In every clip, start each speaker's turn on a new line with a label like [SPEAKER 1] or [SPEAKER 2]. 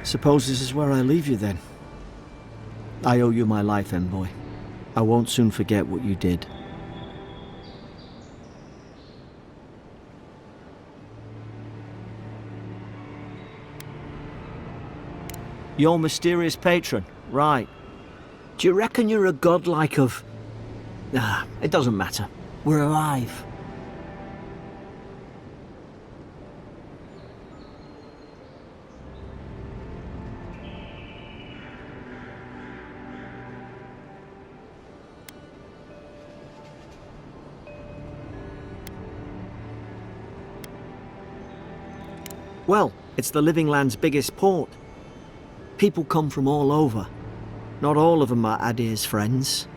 [SPEAKER 1] Suppose this is where I leave you then. I owe you my life, envoy. I won't soon forget what you did. Your mysterious patron, right. Do you reckon you're a god like of... it doesn't matter. We're alive. Well, it's the Living Land's biggest port. People come from all over. Not all of them are Adir's friends.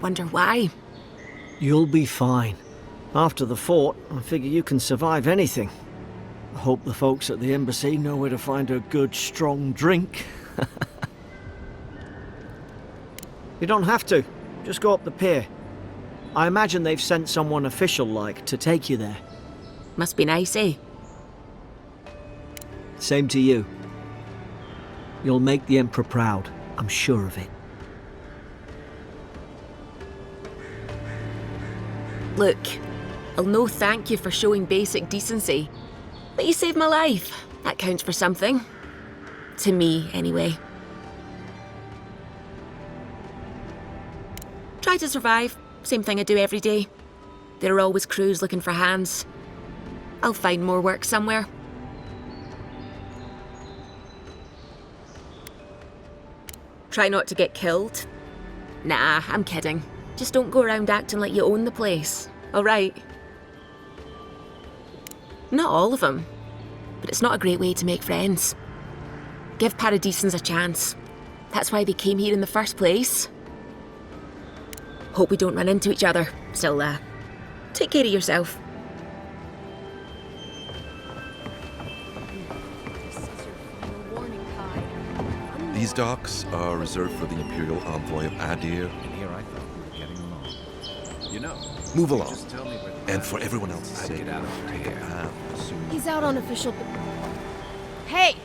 [SPEAKER 2] Wonder why?
[SPEAKER 1] You'll be fine. After the fort, I figure you can survive anything. I hope the folks at the embassy know where to find a good, strong drink. You don't have to. Just go up the pier. I imagine they've sent someone official-like to take you there.
[SPEAKER 2] Must be nice, eh?
[SPEAKER 1] Same to you. You'll make the Emperor proud. I'm sure of it.
[SPEAKER 2] Look, I'll no thank you for showing basic decency. But you saved my life. That counts for something. To me, anyway. Try to survive. Same thing I do every day. There are always crews looking for hands. I'll find more work somewhere. Try not to get killed. Nah, I'm kidding. Just don't go around acting like you own the place, alright? Not all of them, but it's not a great way to make friends. Give Paradisans a chance. That's why they came here in the first place. Hope we don't run into each other. Still, take care of yourself.
[SPEAKER 3] These docks are reserved for the Imperial Envoy of Adir.
[SPEAKER 4] And here I thought we were getting along. You know,
[SPEAKER 3] Move along.
[SPEAKER 4] just tell me where
[SPEAKER 3] And for everyone else's
[SPEAKER 4] I'd
[SPEAKER 3] sake,
[SPEAKER 4] get out of
[SPEAKER 3] take a
[SPEAKER 4] here.
[SPEAKER 3] hand.
[SPEAKER 5] He's out on official... Hey!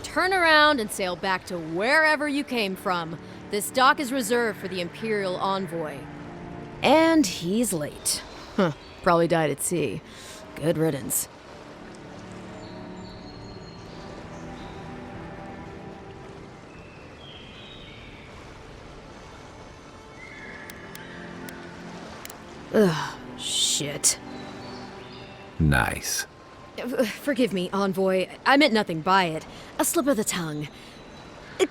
[SPEAKER 5] Turn around and sail back to wherever you came from. This dock is reserved for the Imperial Envoy. And he's late. Huh. Probably died at sea. Good riddance. Ugh, shit.
[SPEAKER 4] Nice.
[SPEAKER 5] Forgive me, Envoy. I meant nothing by it. A slip of the tongue.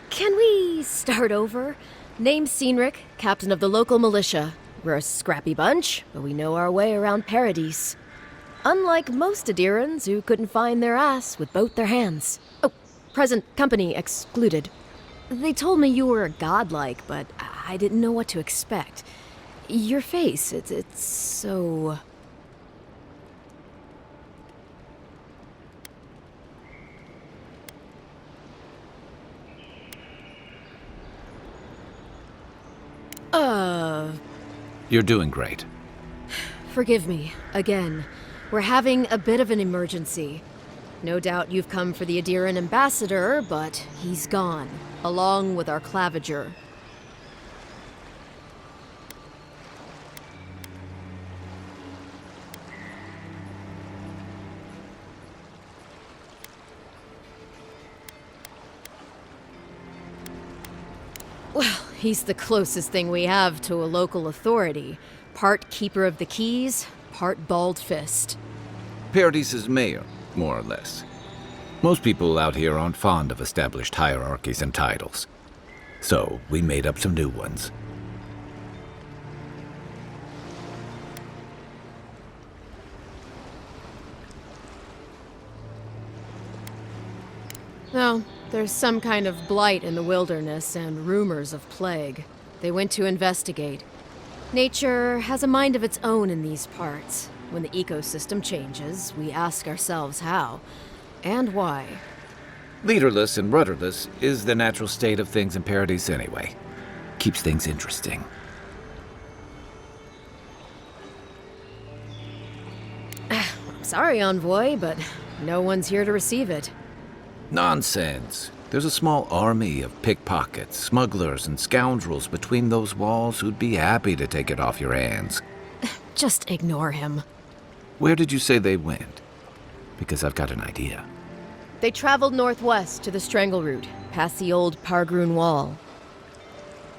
[SPEAKER 5] Can we start over? Name's Cynric, captain of the local militia. We're a scrappy bunch, but we know our way around Paradise. Unlike most Adirans who couldn't find their ass with both their hands. Oh, present company excluded. They told me you were godlike, but I didn't know what to expect. Your face, it's so...
[SPEAKER 4] You're doing great.
[SPEAKER 5] Forgive me, again. We're having a bit of an emergency. No doubt you've come for the Adiran ambassador, but he's gone, along with our claviger. Well, he's the closest thing we have to a local authority. Part keeper of the keys, part bald fist.
[SPEAKER 4] Paradise's mayor, more or less. Most people out here aren't fond of established hierarchies and titles. So, we made up some new ones.
[SPEAKER 5] Well, there's some kind of blight in the wilderness and rumors of plague. They went to investigate. Nature has a mind of its own in these parts. When the ecosystem changes, we ask ourselves how and why.
[SPEAKER 4] Leaderless and rudderless is the natural state of things in Paradise anyway. Keeps things interesting.
[SPEAKER 5] I'm sorry, Envoy, but no one's here to receive it.
[SPEAKER 4] Nonsense. There's a small army of pickpockets, smugglers, and scoundrels between those walls who'd be happy to take it off your hands.
[SPEAKER 5] Just ignore him.
[SPEAKER 4] Where did you say they went? Because I've got an idea.
[SPEAKER 5] They traveled northwest to the Strangle Route, past the old Pargroon Wall.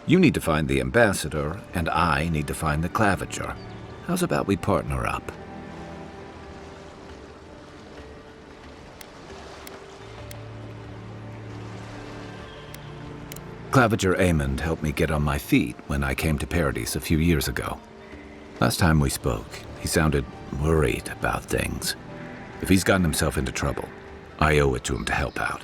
[SPEAKER 4] You need to find the ambassador, and I need to find the claviger. How's about we partner up? Claviger Amond helped me get on my feet when I came to Paradise a few years ago. Last time we spoke, he sounded worried about things. If he's gotten himself into trouble, I owe it to him to help out.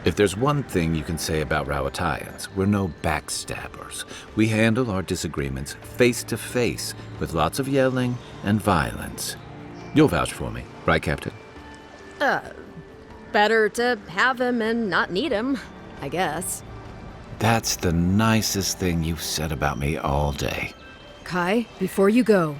[SPEAKER 4] If there's one thing you can say about Rowatayans, we're no backstabbers. We handle our disagreements face to face, with lots of yelling and violence. You'll vouch for me, right, Captain?
[SPEAKER 5] Better to have him and not need him, I guess.
[SPEAKER 4] That's the nicest thing you've said about me all day.
[SPEAKER 5] Kai, before you go,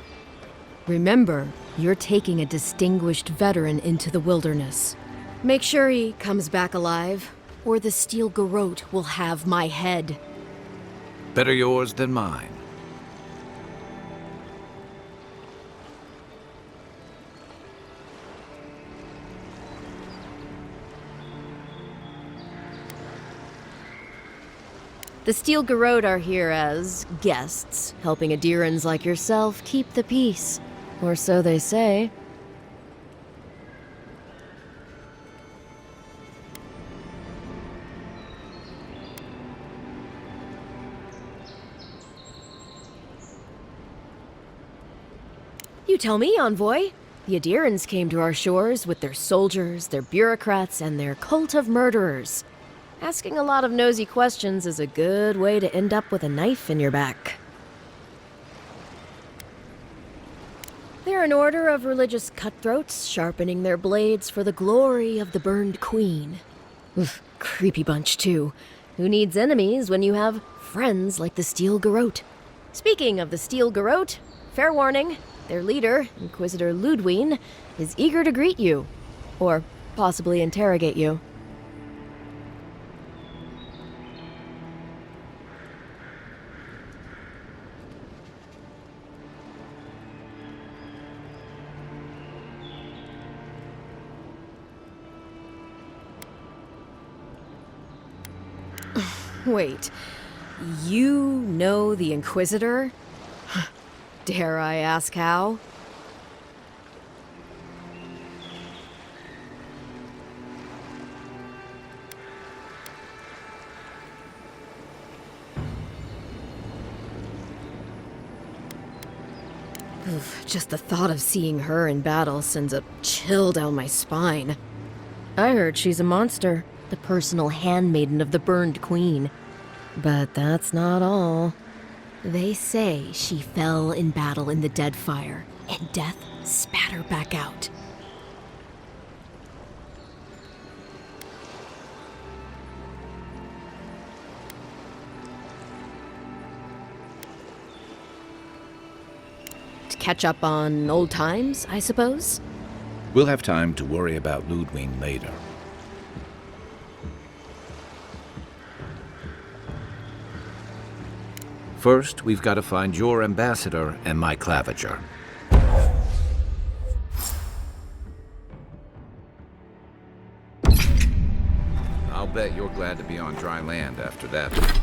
[SPEAKER 5] remember, you're taking a distinguished veteran into the wilderness. Make sure he comes back alive, or the Steel Garrote will have my head.
[SPEAKER 4] Better yours than mine.
[SPEAKER 5] The Steel Garrote are here as guests, helping Adirans like yourself keep the peace. Or so they say. You tell me, Envoy. The Adirans came to our shores with their soldiers, their bureaucrats, and their cult of murderers. Asking a lot of nosy questions is a good way to end up with a knife in your back. They're an order of religious cutthroats, sharpening their blades for the glory of the burned queen. Oof, creepy bunch, too. Who needs enemies when you have friends like the Steel Garrote? Speaking of the Steel Garrote, fair warning, their leader, Inquisitor Ludwine, is eager to greet you. Or possibly interrogate you. Wait, you know the Inquisitor? Dare I ask how? Oof, just the thought of seeing her in battle sends a chill down my spine. I heard she's a monster. The personal handmaiden of the burned queen. But that's not all. They say she fell in battle in the Deadfire, and death spat her back out. To catch up on old times, I suppose?
[SPEAKER 4] We'll have time to worry about Ludwine later. First, we've got to find your ambassador and my claviger. I'll bet you're glad to be on dry land after that.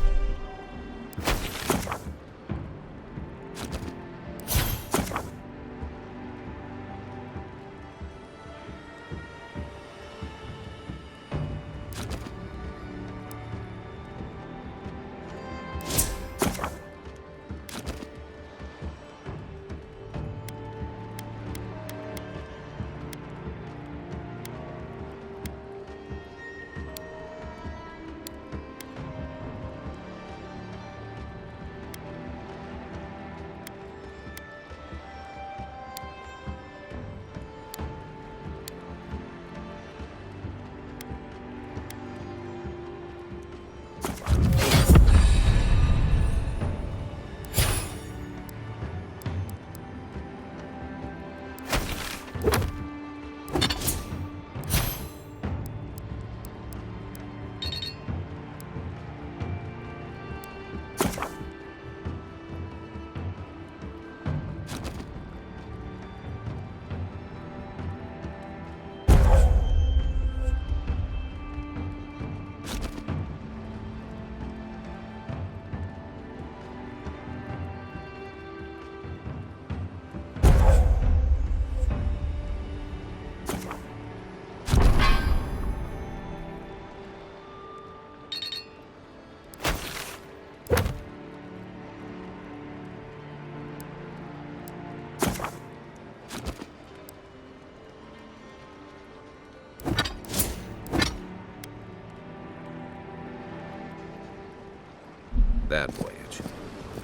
[SPEAKER 4] that voyage.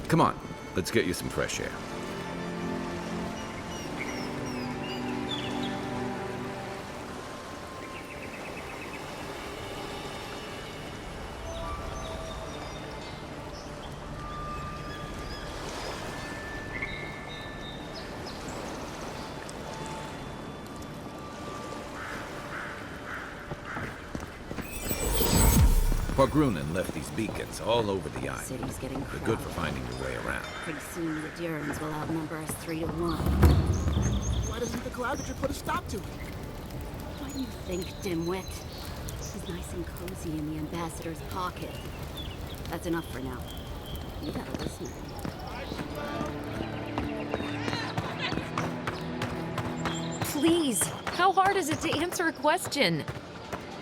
[SPEAKER 4] Come on, let's get you some fresh air. Grunin left these beacons all over the island.
[SPEAKER 6] City's getting
[SPEAKER 4] They're
[SPEAKER 6] crowded.
[SPEAKER 4] good for finding your way around.
[SPEAKER 6] Pretty soon the Durans will outnumber us 3 to 1.
[SPEAKER 7] Why doesn't the Cloudager put a stop to it?
[SPEAKER 6] What do you think, dimwit? He's nice and cozy in the ambassador's pocket. That's enough for now. You got a listener.
[SPEAKER 8] Please, how hard is it to answer a question?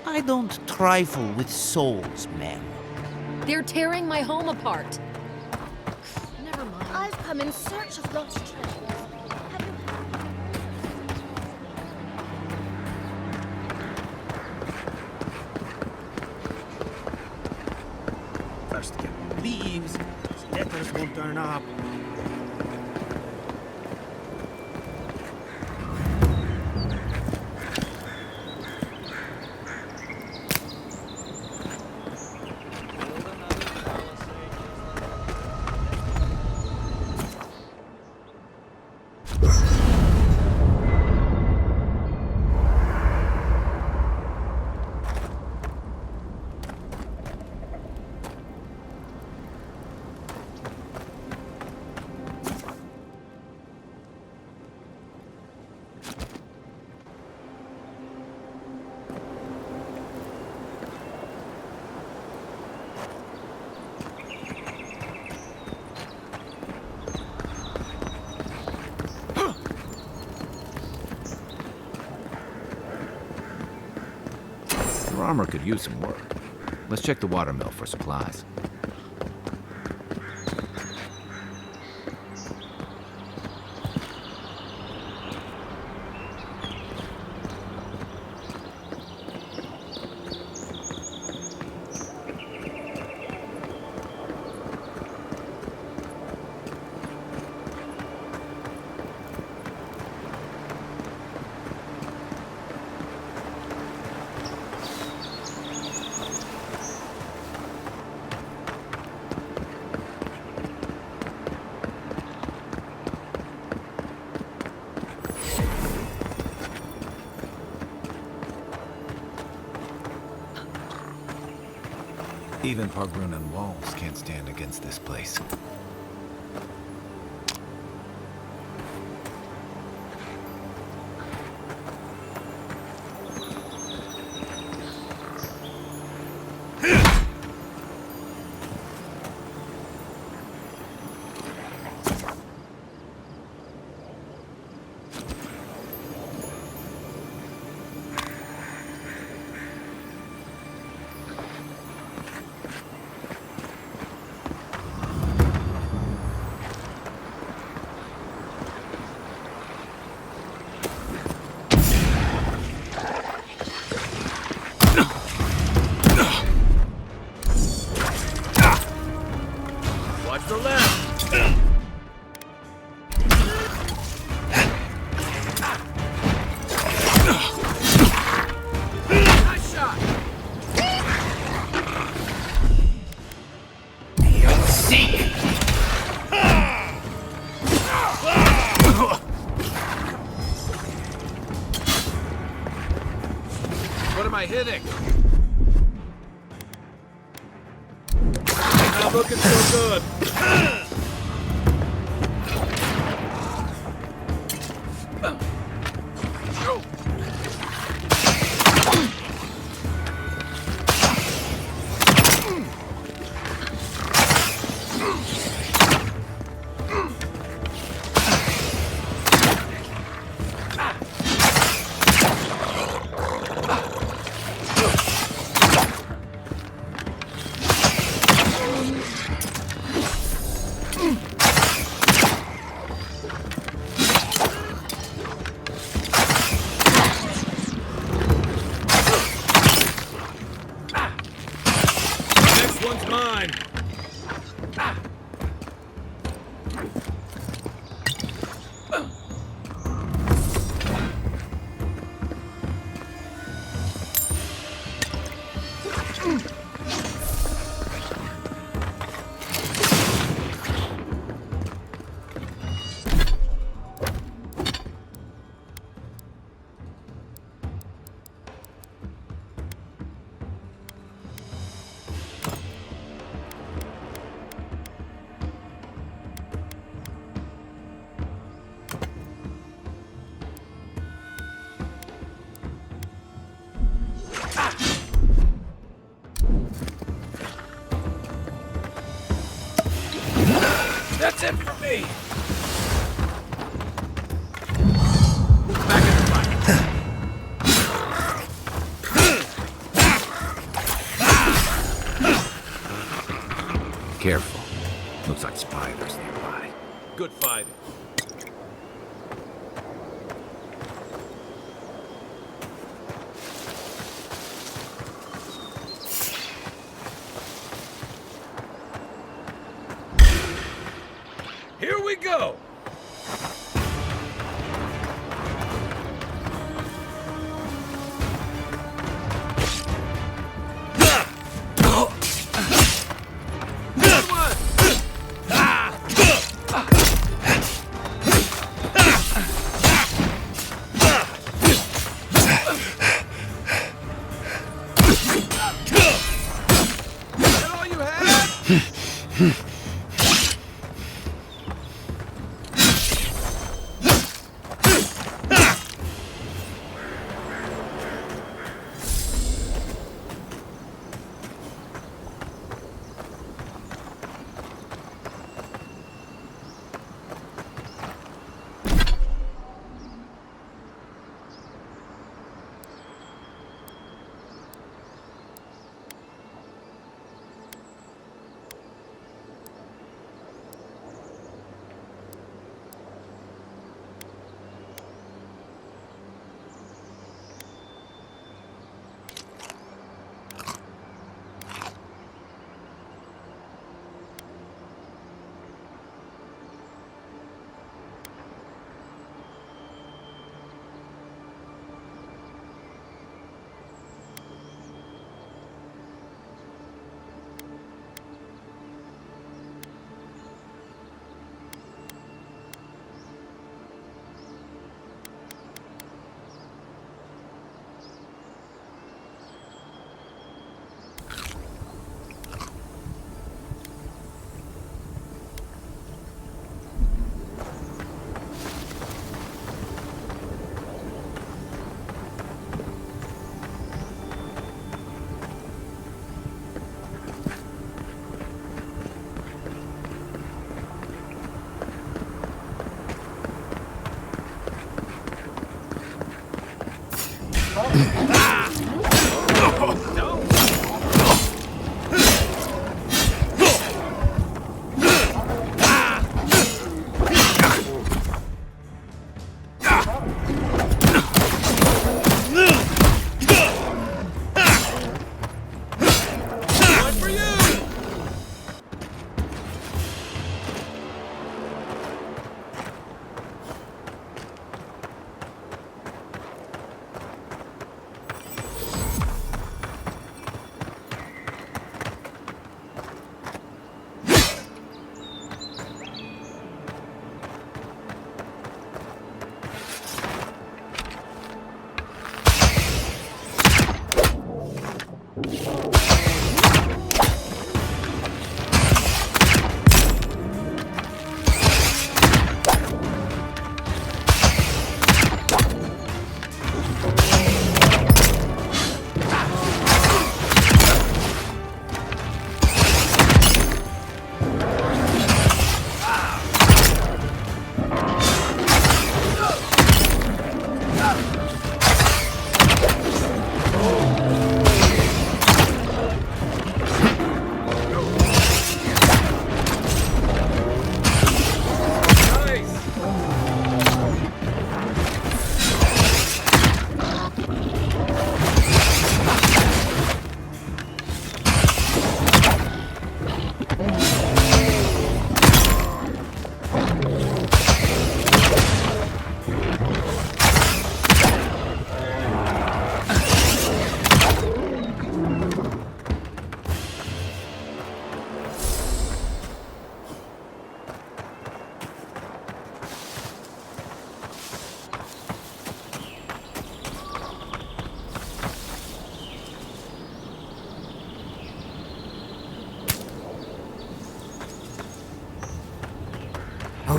[SPEAKER 9] I don't trifle with souls, ma'am.
[SPEAKER 8] They're tearing my home apart. Never mind.
[SPEAKER 5] I've come in search of lost treasures.
[SPEAKER 7] First get leaves, letters won't turn up.
[SPEAKER 4] Your armor could use some work. Let's check the watermill for supplies. Even Pargrunan walls can't stand against this place. What am I hitting? Not looking so good. One's mine.
[SPEAKER 7] That's it for me!
[SPEAKER 4] Careful. Looks like spiders nearby.
[SPEAKER 7] Good fighting. Here we go!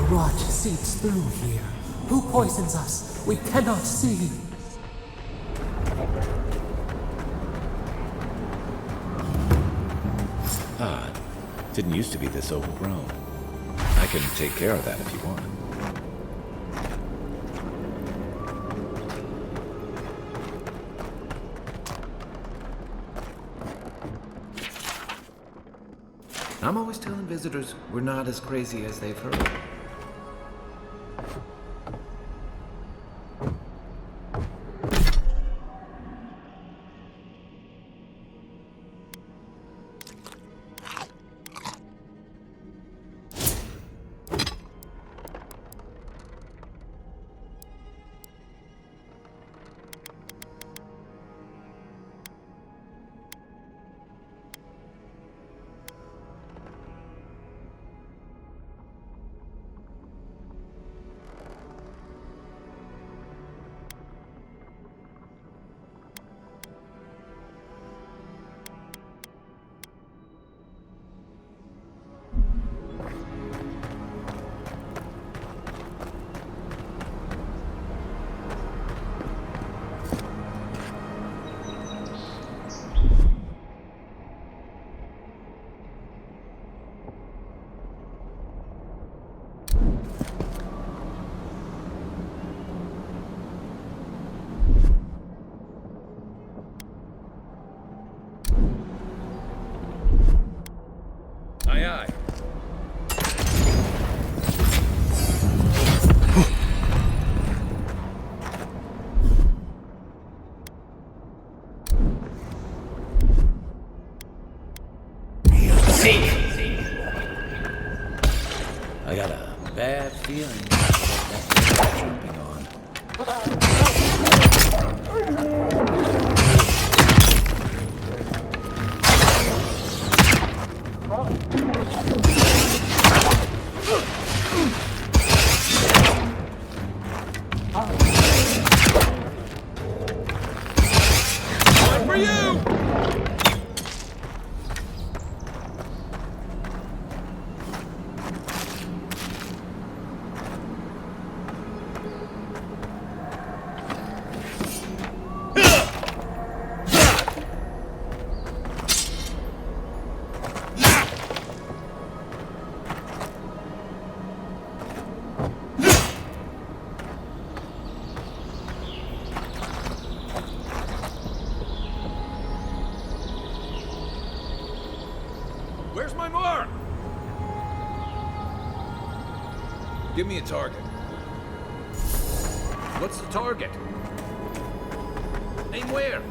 [SPEAKER 10] rot seeps through here. Who poisons us? We cannot see.
[SPEAKER 4] Odd. Didn't used to be this overgrown. I can take care of that if you want. I'm always telling visitors we're not as crazy as they've heard. Aye, aye. I got a bad feeling that's jumping on. One for you! Where's my mark? Give me a target. What's the target? Aim where?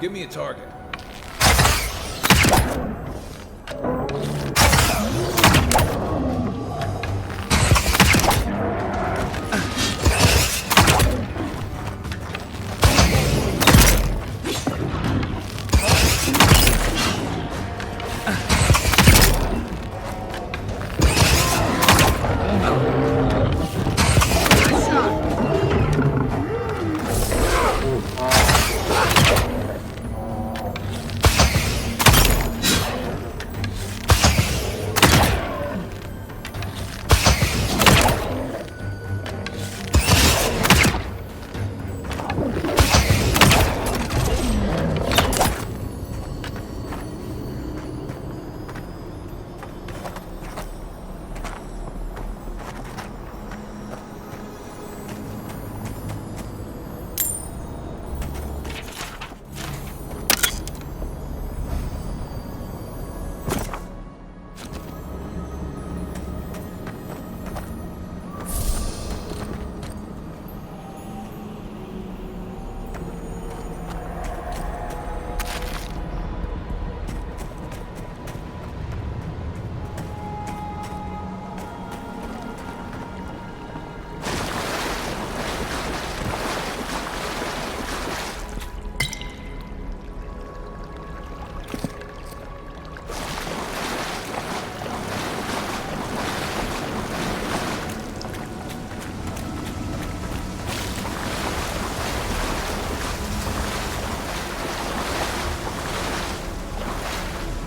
[SPEAKER 4] Give me a target.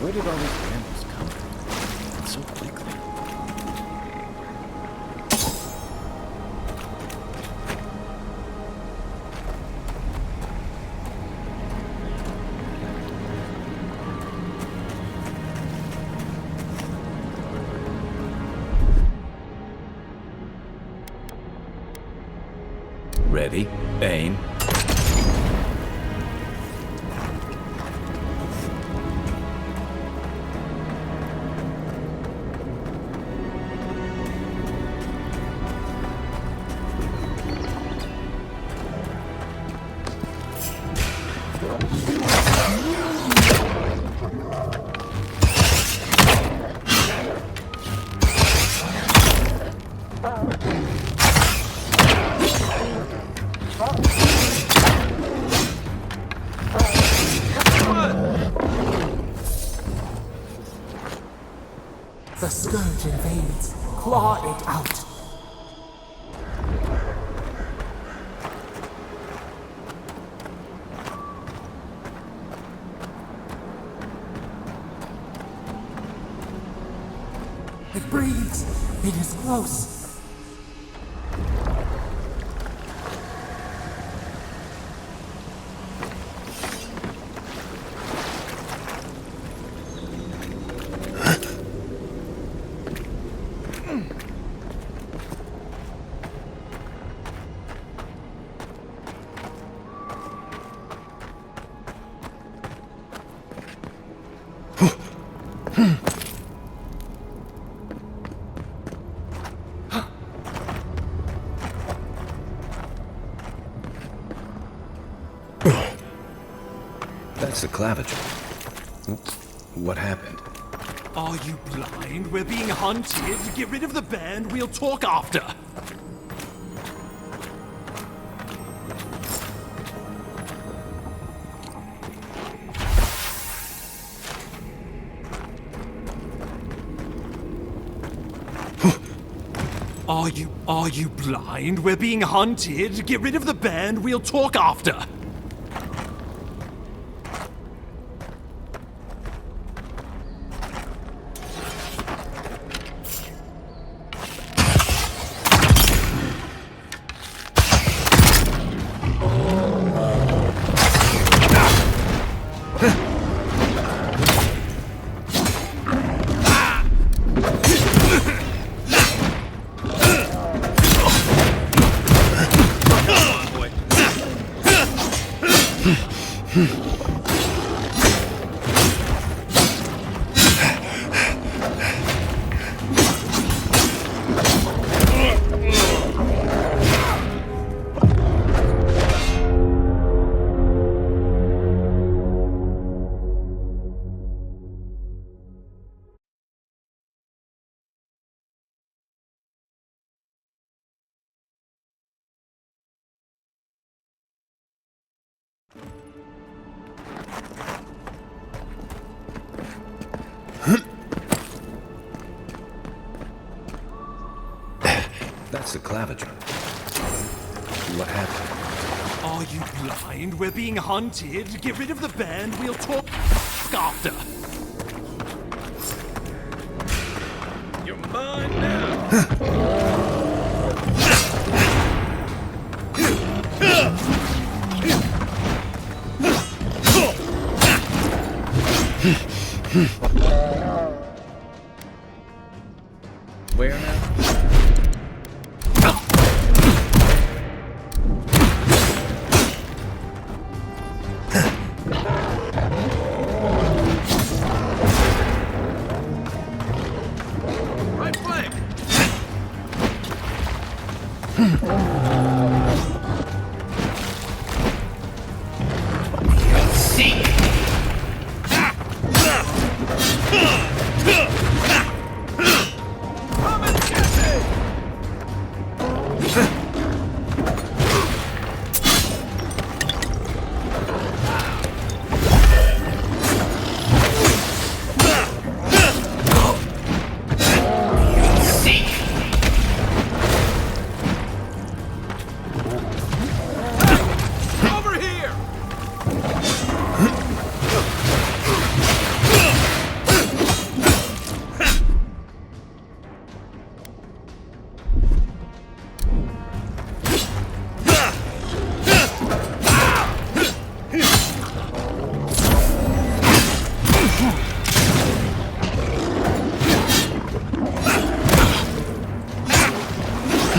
[SPEAKER 4] Where did all these animals come from? And so quickly. Ready, aim.
[SPEAKER 10] The scourge invades. Claw it out. It breathes. It is close.
[SPEAKER 4] That's the clavicle. What happened?
[SPEAKER 7] Are you blind? We're being hunted. Get rid of the band. We'll talk after. Are you blind? We're being hunted. Get rid of the band. We'll talk after.
[SPEAKER 4] That's the clavicle. What happened?
[SPEAKER 7] Are you blind? We're being hunted. Get rid of the band. We'll talk after.
[SPEAKER 4] You're mine now. Where now?
[SPEAKER 7] Right flank.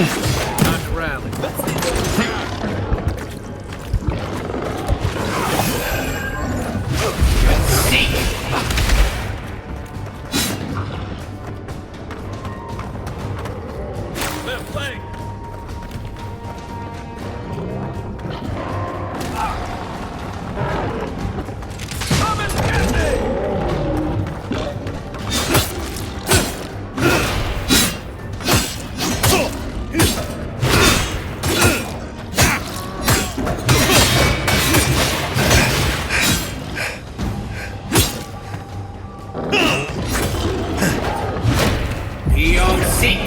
[SPEAKER 4] Time to rally. Left flank. Come and get me!
[SPEAKER 9] You'll see.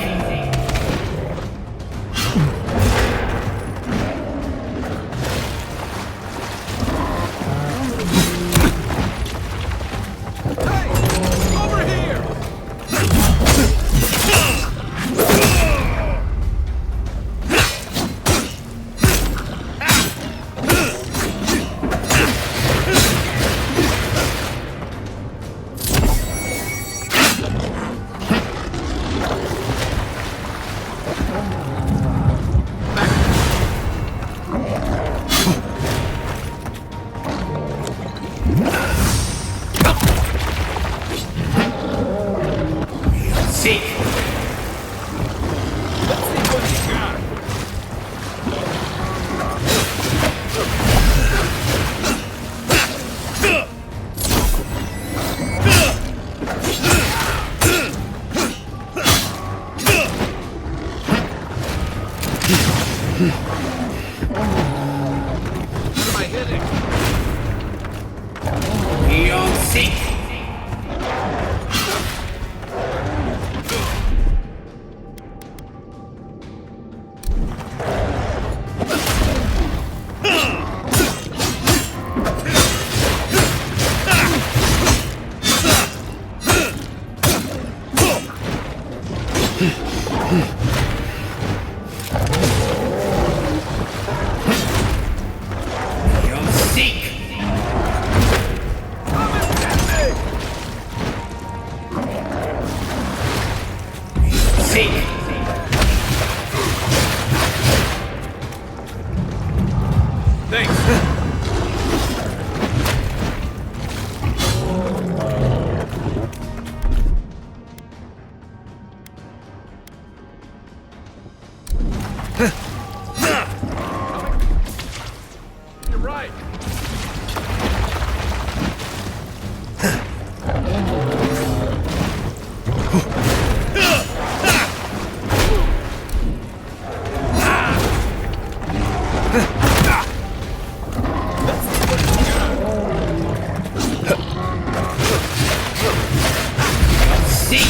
[SPEAKER 7] Over here!
[SPEAKER 9] See.
[SPEAKER 4] What am I hitting?
[SPEAKER 9] You'll see. You'll see. See.
[SPEAKER 4] Thanks. You're right.
[SPEAKER 9] See.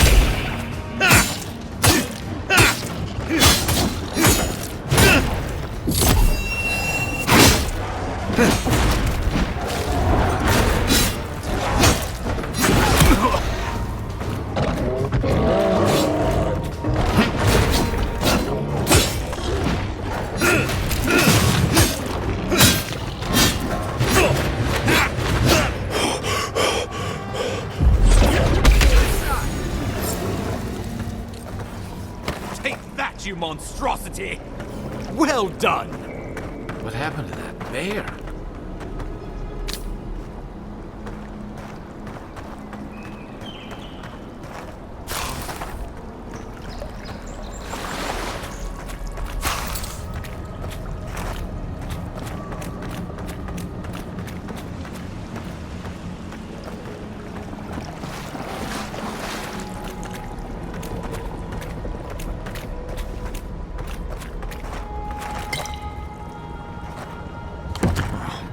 [SPEAKER 7] Take that, you monstrosity! Well done!
[SPEAKER 4] What happened to that bear?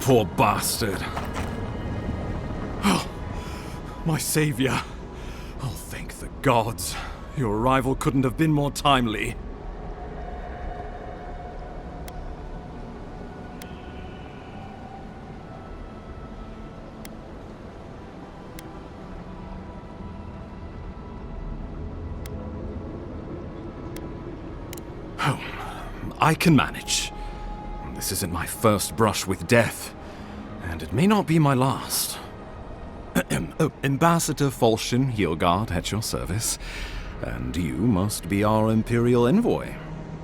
[SPEAKER 7] Poor bastard. Oh, my savior. Oh, thank the gods. Your arrival couldn't have been more timely. Oh, I can manage. This isn't my first brush with death, and it may not be my last. Ambassador Falchion Heelguard at your service, and you must be our Imperial envoy.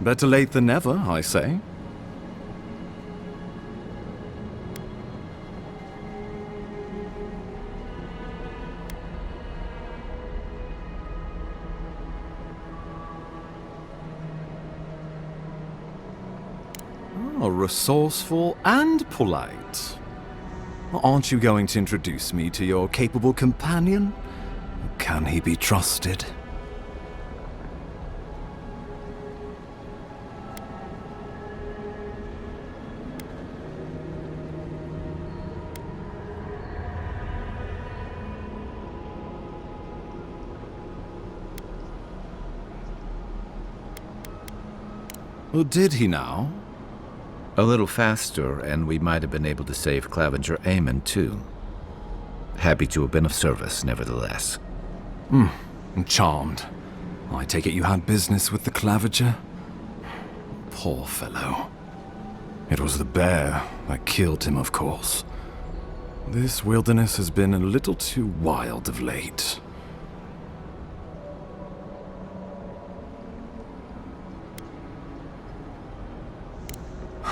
[SPEAKER 7] Better late than never, I say. Oh, resourceful and polite. Aren't you going to introduce me to your capable companion? Can he be trusted? Well, did he now?
[SPEAKER 4] A little faster, and we might have been able to save Clavenger Aemon, too. Happy to have been of service, nevertheless.
[SPEAKER 7] Charmed. I take it you had business with the Clavenger? Poor fellow. It was the bear that killed him, of course. This wilderness has been a little too wild of late.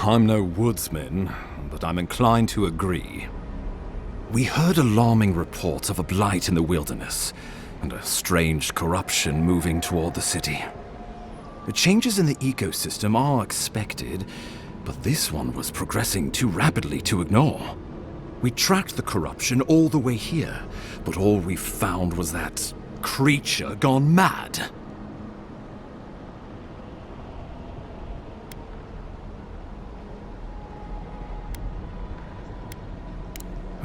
[SPEAKER 7] I'm no woodsman, but I'm inclined to agree. We heard alarming reports of a blight in the wilderness, and a strange corruption moving toward the city. The changes in the ecosystem are expected, but this one was progressing too rapidly to ignore. We tracked the corruption all the way here, but all we found was that creature gone mad.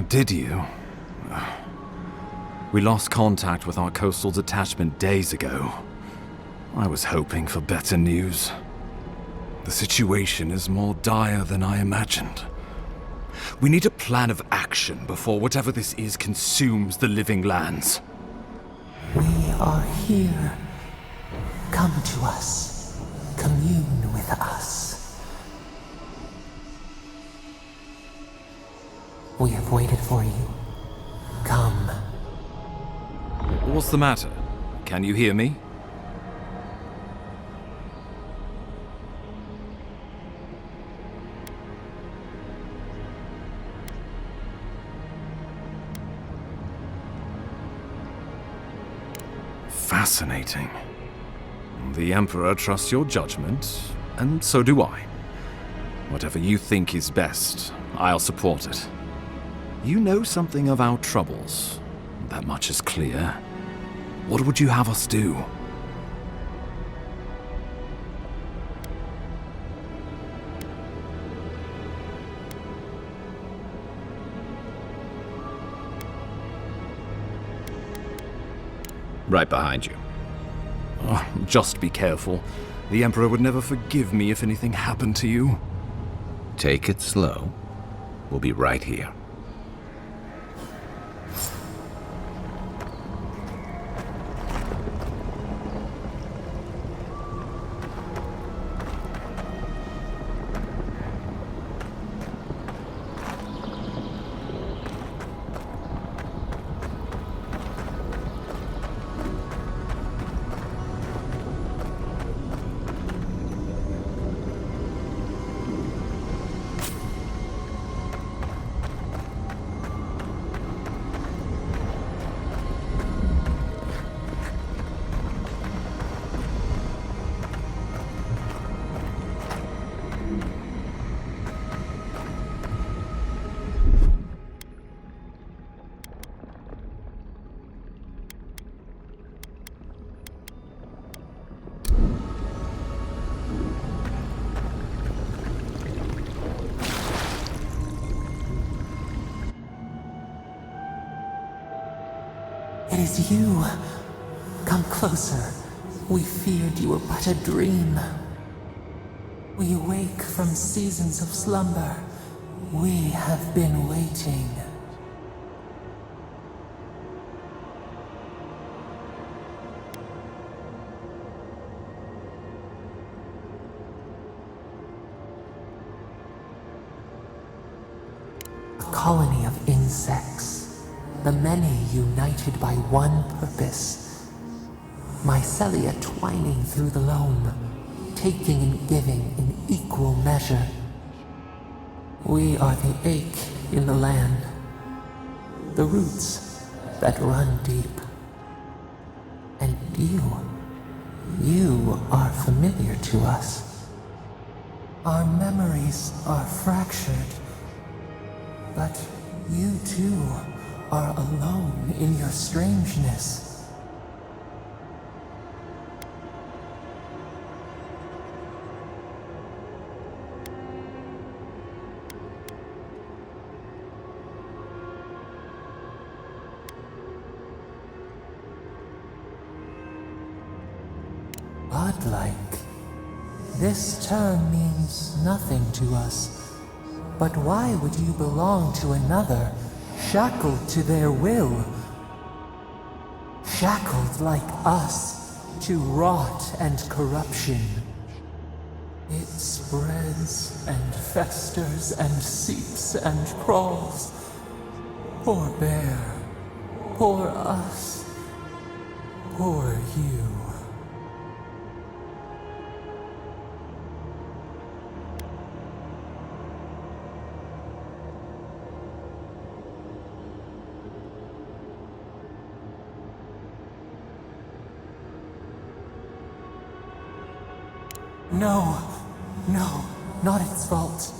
[SPEAKER 7] Did you? We lost contact with our coastal detachment days ago. I was hoping for better news. The situation is more dire than I imagined. We need a plan of action before whatever this is consumes the living lands.
[SPEAKER 10] We are here. Come to us. Commune with us. We have waited for you. Come.
[SPEAKER 7] What's the matter? Can you hear me? Fascinating. The Emperor trusts your judgment, and so do I. Whatever you think is best, I'll support it. You know something of our troubles. That much is clear. What would you have us do?
[SPEAKER 4] Right behind you.
[SPEAKER 7] Oh, just be careful. The Emperor would never forgive me if anything happened to you.
[SPEAKER 4] Take it slow. We'll be right here.
[SPEAKER 10] It is you. Come closer. We feared you were but a dream. We awake from seasons of slumber. We have been waiting. A colony of insects. The many united by one purpose. Mycelia twining through the loam, taking and giving in equal measure. We are the ache in the land, the roots that run deep. And you are familiar to us. Our memories are fractured, but you too are alone in your strangeness. Godlike. This term means nothing to us. But why would you belong to another, shackled to their will? Shackled like us to rot and corruption. It spreads and festers and seeps and crawls. Poor bear. Poor us. Poor you. No, not its fault.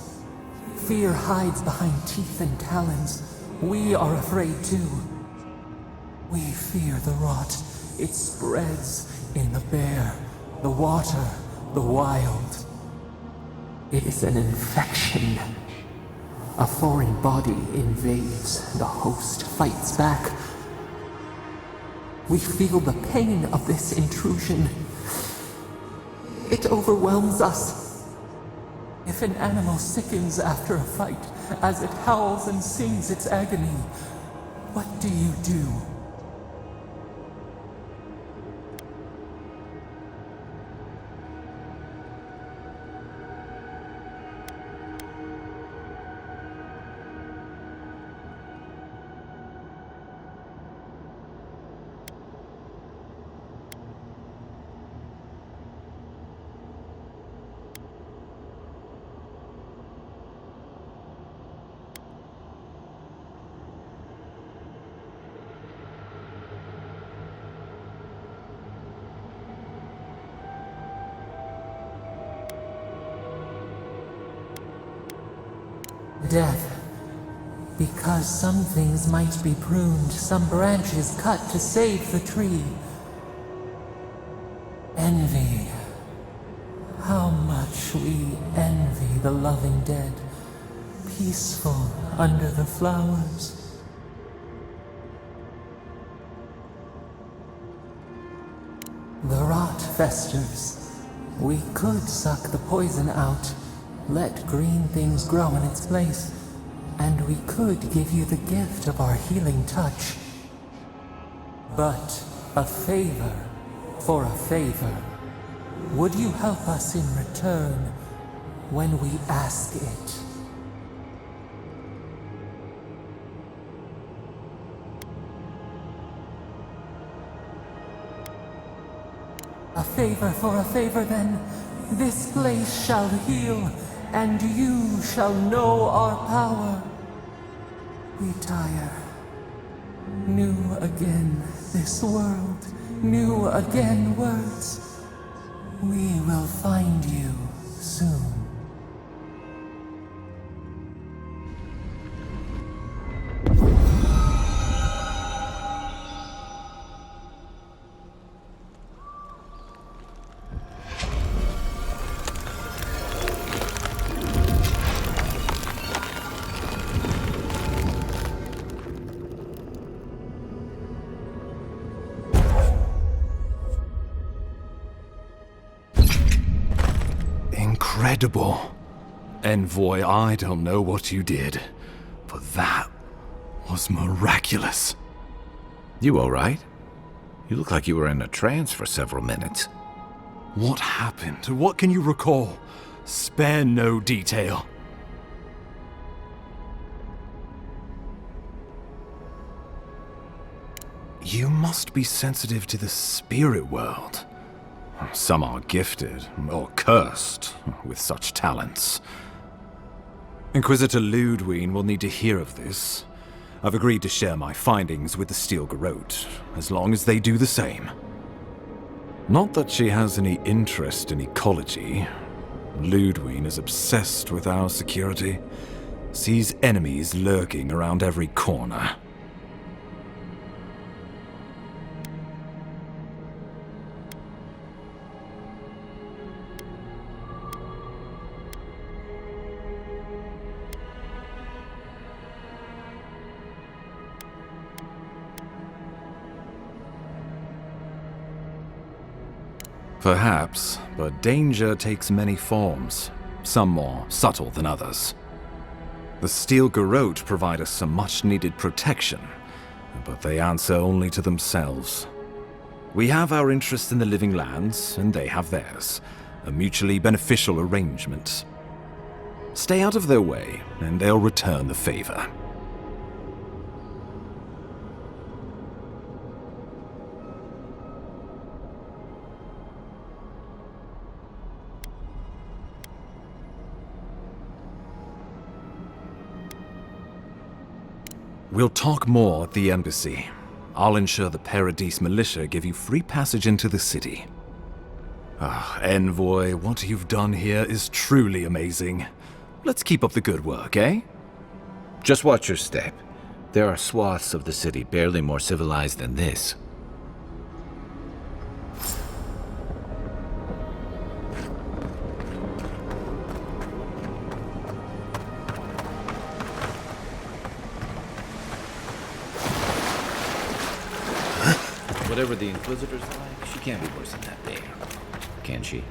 [SPEAKER 10] Fear hides behind teeth and talons. We are afraid too. We fear the rot. It spreads in the bear, the water, the wild. It is an infection. A foreign body invades, the host fights back. We feel the pain of this intrusion. It overwhelms us. If an animal sickens after a fight, as it howls and sings its agony, what do you do? Death. Because some things might be pruned, some branches cut to save the tree. Envy. How much we envy the loving dead, peaceful under the flowers. The rot festers. We could suck the poison out, let green things grow in its place, and we could give you the gift of our healing touch. But a favor for a favor. Would you help us in return when we ask it? A favor for a favor then. This place shall heal, and you shall know our power. Retire. New again this world, new again words. We will find you soon.
[SPEAKER 7] Incredible. Envoy, I don't know what you did, but that was miraculous.
[SPEAKER 4] You all right? You look like you were in a trance for several minutes.
[SPEAKER 7] What happened? What can you recall? Spare no detail. You must be sensitive to the spirit world. Some are gifted, or cursed, with such talents. Inquisitor Ludwine will need to hear of this. I've agreed to share my findings with the Steel Garrote, as long as they do the same. Not that she has any interest in ecology. Ludwine is obsessed with our security, sees enemies lurking around every corner. Perhaps, but danger takes many forms, some more subtle than others. The Steel Garrote provide us some much-needed protection, but they answer only to themselves. We have our interest in the living lands, and they have theirs, a mutually beneficial arrangement. Stay out of their way, and they'll return the favor. We'll talk more at the embassy. I'll ensure the Paradise militia give you free passage into the city. Envoy, what you've done here is truly amazing. Let's keep up the good work, eh?
[SPEAKER 4] Just watch your step. There are swaths of the city barely more civilized than this. Whatever the Inquisitor's like, she can't be worse than that bear. Can she?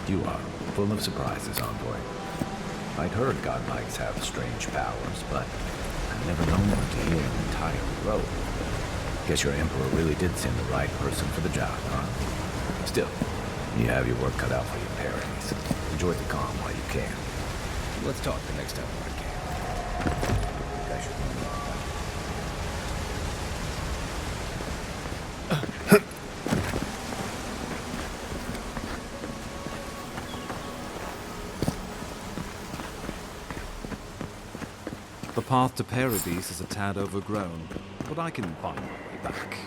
[SPEAKER 4] You are full of surprises, Envoy. I'd heard godlikes have strange powers, but I've never known one to heal an entire road. Guess your Emperor really did send the right person for the job, huh? Still, you have your work cut out for your Paradise. Enjoy the calm while you can. Let's talk the next time I can. I should run along.
[SPEAKER 7] The path to Paradise is a tad overgrown, but I can find my way back.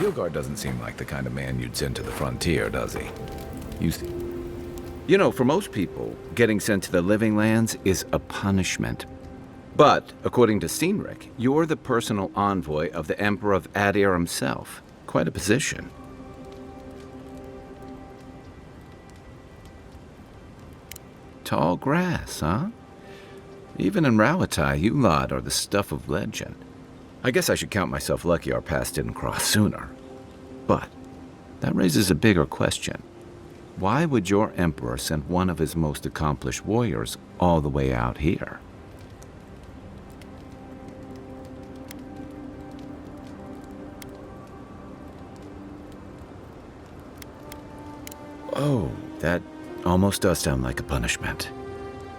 [SPEAKER 4] Hilgard doesn't seem like the kind of man you'd send to the frontier, does he? You know, for most people, getting sent to the Living Lands is a punishment. But, according to Cynric, you're the personal envoy of the Emperor of Adir himself. Quite a position. Tall grass, huh? Even in Rawatai, you lot are the stuff of legend. I guess I should count myself lucky our paths didn't cross sooner. But that raises a bigger question. Why would your emperor send one of his most accomplished warriors all the way out here? Oh, that almost does sound like a punishment.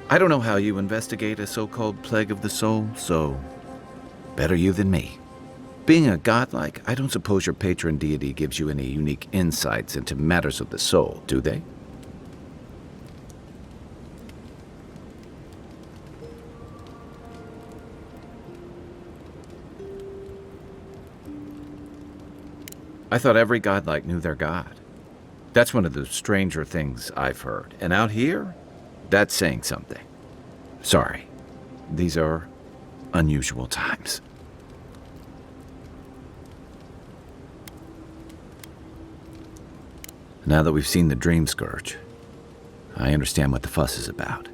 [SPEAKER 4] I don't know how you investigate a so-called plague of the soul, so better you than me. Being a godlike, I don't suppose your patron deity gives you any unique insights into matters of the soul, do they? I thought every godlike knew their god. That's one of the stranger things I've heard. And out here, that's saying something. Sorry, these are unusual times. Now that we've seen the Dream Scourge, I understand what the fuss is about.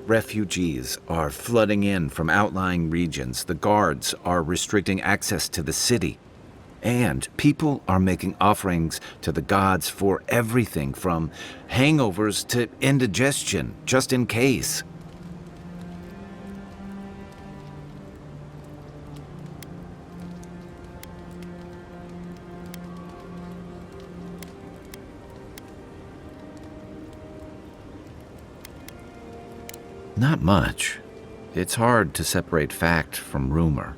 [SPEAKER 4] Refugees are flooding in from outlying regions. The guards are restricting access to the city. And people are making offerings to the gods for everything from hangovers to indigestion, just in case. Not much. It's hard to separate fact from rumor.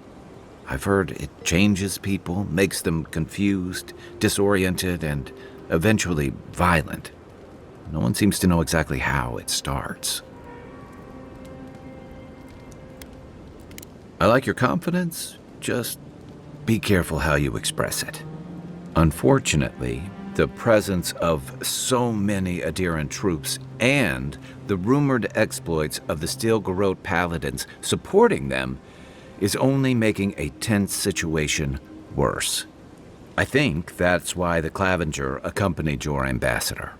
[SPEAKER 4] I've heard it changes people, makes them confused, disoriented, and eventually violent. No one seems to know exactly how it starts. I like your confidence, just be careful how you express it. Unfortunately, the presence of so many Adiran troops and the rumored exploits of the Steel Garrote paladins supporting them is only making a tense situation worse. I think that's why the Clavenger accompanied your ambassador.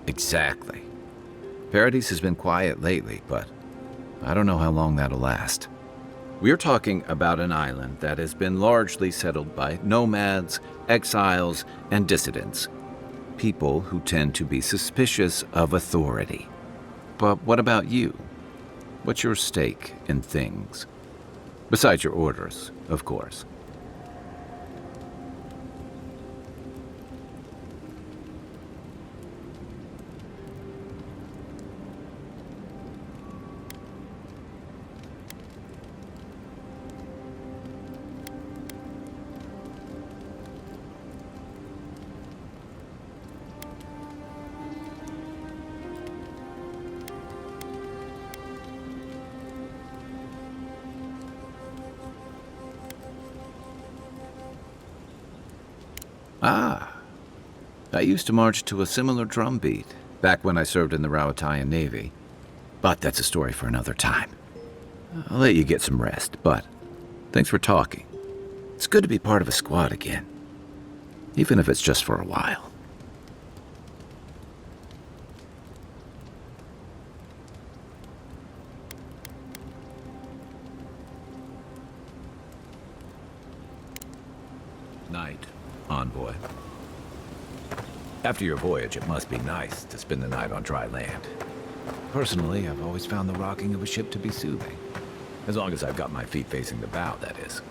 [SPEAKER 4] Exactly. Paradise has been quiet lately, but I don't know how long that'll last. We're talking about an island that has been largely settled by nomads, exiles, and dissidents. People who tend to be suspicious of authority. But what about you? What's your stake in things? Besides your orders, of course. Ah, I used to march to a similar drum beat back when I served in the Rawatayan Navy. But that's a story for another time. I'll let you get some rest, but thanks for talking. It's good to be part of a squad again, even if it's just for a while. Night, Envoy. After your voyage, it must be nice to spend the night on dry land. Personally, I've always found the rocking of a ship to be soothing. As long as I've got my feet facing the bow, that is.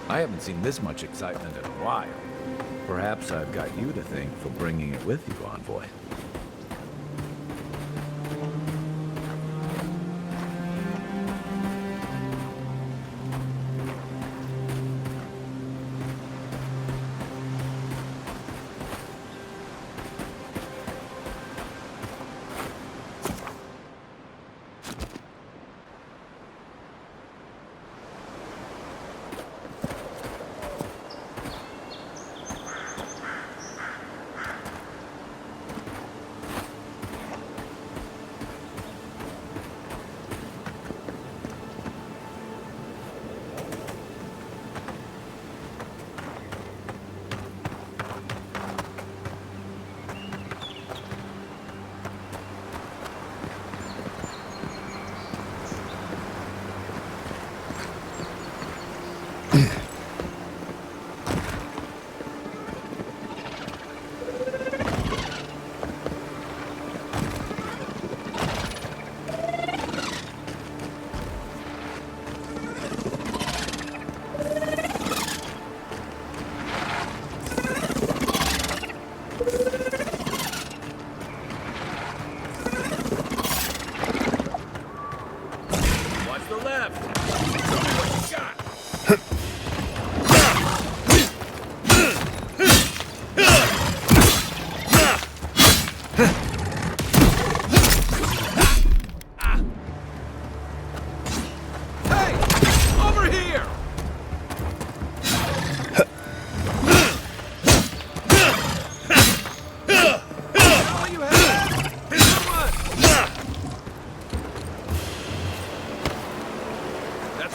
[SPEAKER 4] I haven't seen this much excitement in a while. Perhaps I've got you to thank for bringing it with you, Envoy.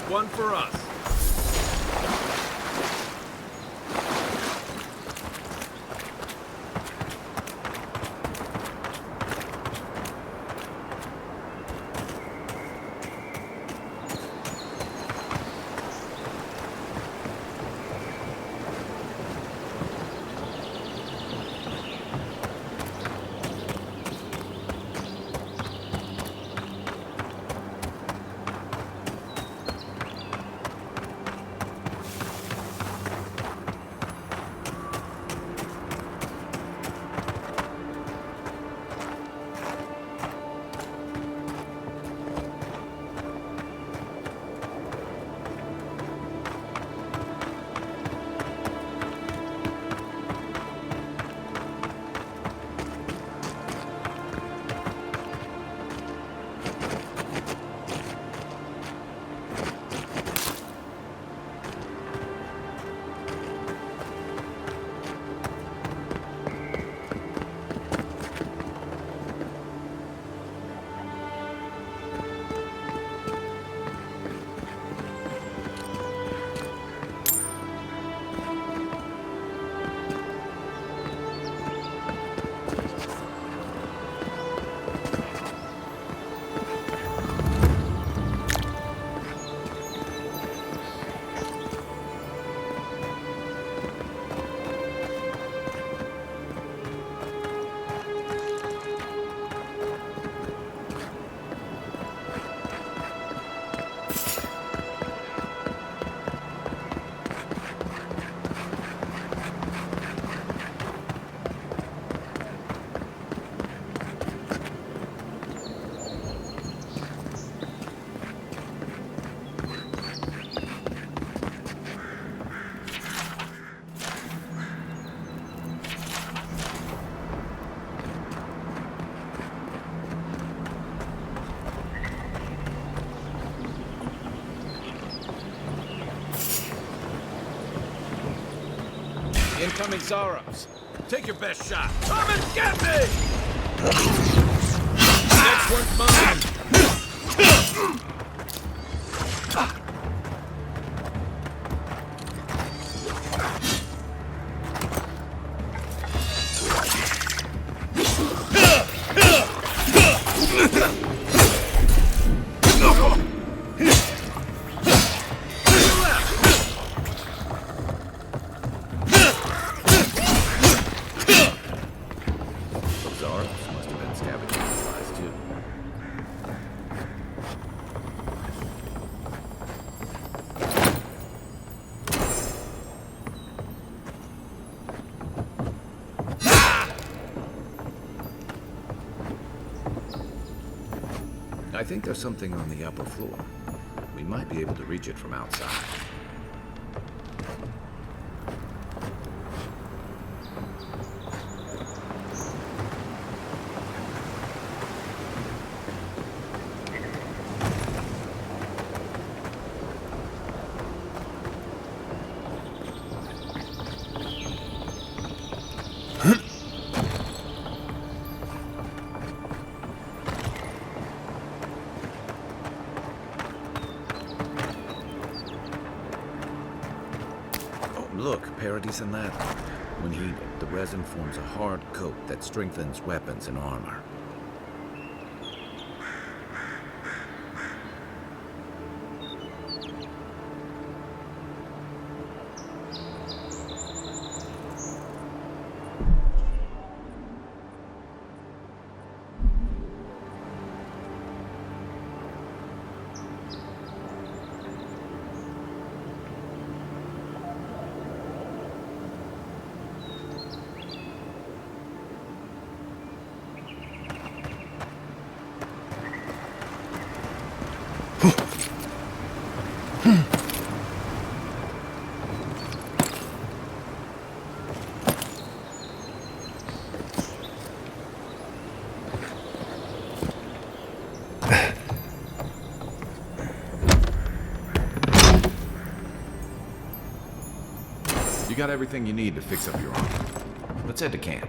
[SPEAKER 7] One for us.
[SPEAKER 11] incoming Zaros. Take your best shot. Come and get me! Next one's mine.
[SPEAKER 4] Zaros must have been scavenging supplies too. I think there's something on the upper floor. We might be able to reach it from outside. Look, Paradis and that. When heated, the resin forms a hard coat that strengthens weapons and armor. You got everything you need to fix up your armor. Let's head to camp.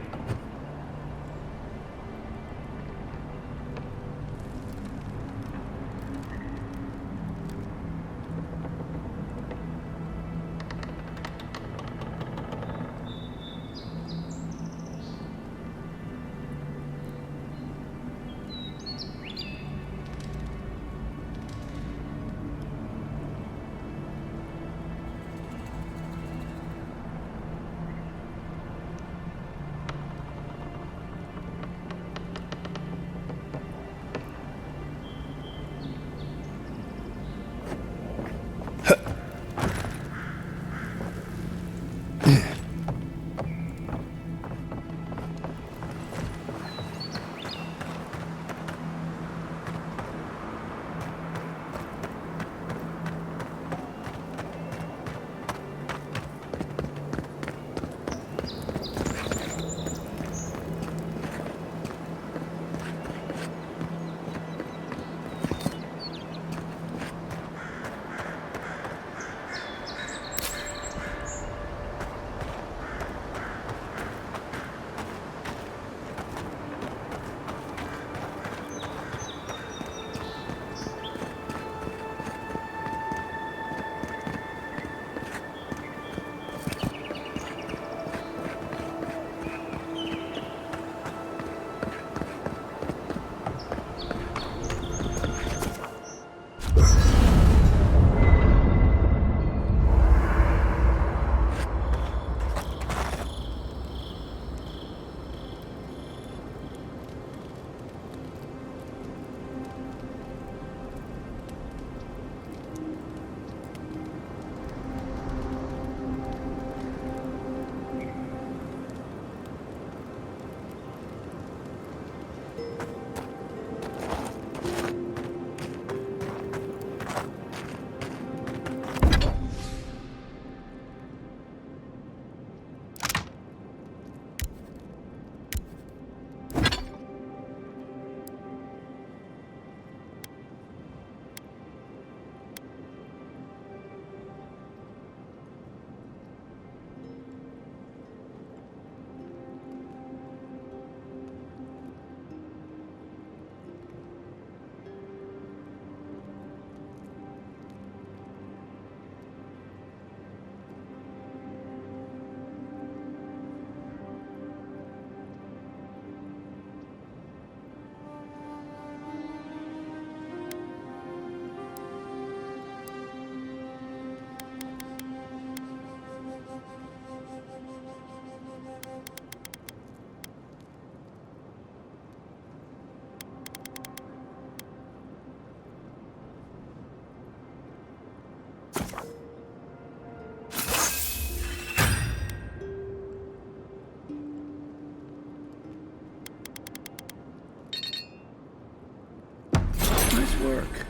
[SPEAKER 4] work.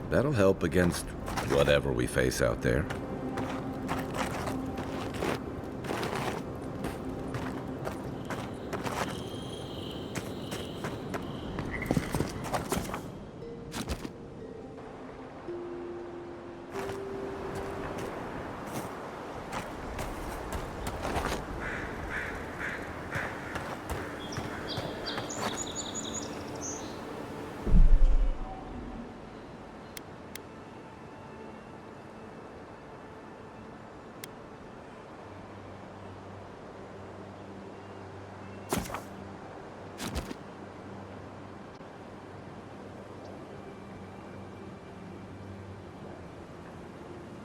[SPEAKER 4] That'll help against whatever we face out there.